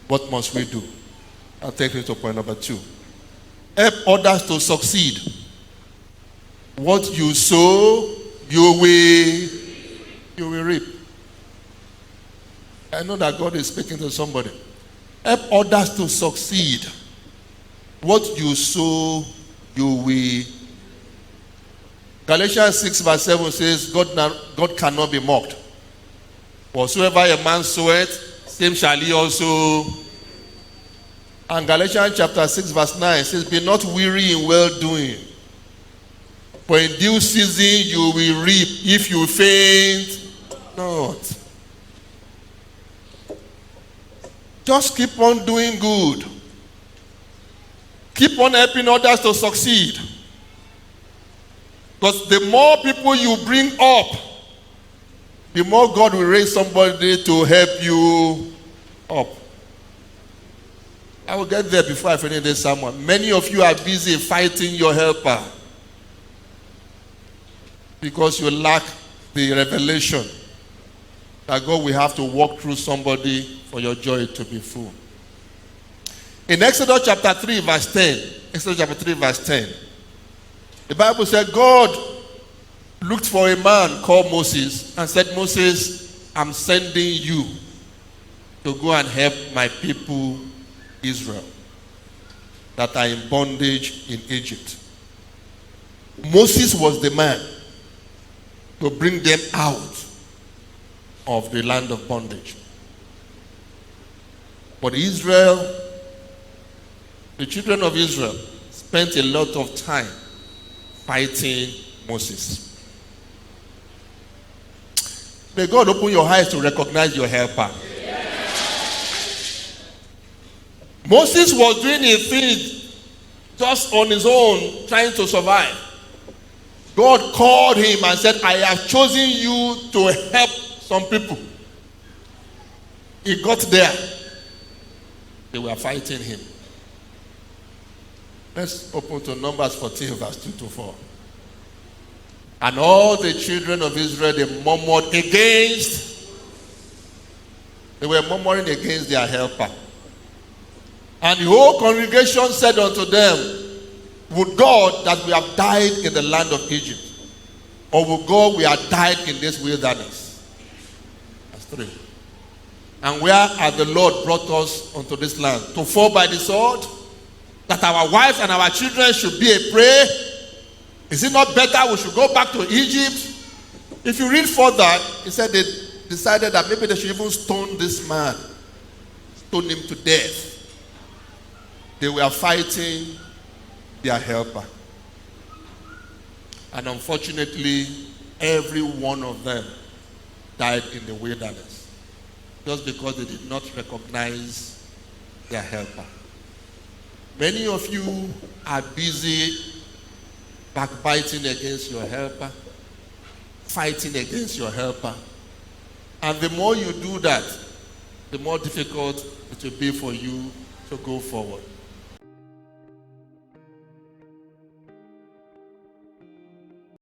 What must we do? I'll take you to point number 2. Help others to succeed. What you sow, you will reap. I know that God is speaking to somebody. Help others to succeed. What you sow, you will. Galatians 6 verse 7 says, God cannot be mocked. Whatsoever a man soweth, same shall he also. And Galatians chapter 6 verse 9 says, be not weary in well-doing. For in due season you will reap if you faint not. Just keep on doing good. Keep on helping others to succeed. Because the more people you bring up, the more God will raise somebody to help you up. I will get there before I finish this sermon. Many of you are busy fighting your helper because you lack the revelation that God will have to walk through somebody for your joy to be full. In Exodus chapter 3 verse 10, Exodus chapter 3 verse 10, the Bible said God looked for a man called Moses and said, Moses, I'm sending you to go and help my people Israel that are in bondage in Egypt. Moses was the man to bring them out of the land of bondage. But Israel, the children of Israel, spent a lot of time fighting Moses. May God open your eyes to recognize your helper. Moses was doing a thing just on his own, trying to survive. God called him and said, I have chosen you to help some people. He got there. They were fighting him. Let's open to Numbers 14, verse 2 to 4. And all the children of Israel, they were murmuring against their helper. And the whole congregation said unto them, would God that we have died in the land of Egypt, or would God we have died in this wilderness? That's 3. And where has the Lord brought us unto this land? To fall by the sword? That our wives and our children should be a prey? Is it not better we should go back to Egypt? If you read further, he said they decided that maybe they should even stone this man. Stone him to death. They were fighting their helper. And unfortunately, every one of them died in the wilderness. Just because they did not recognize their helper. Many of you are busy backbiting against your helper, fighting against your helper. And the more you do that, the more difficult it will be for you to go forward.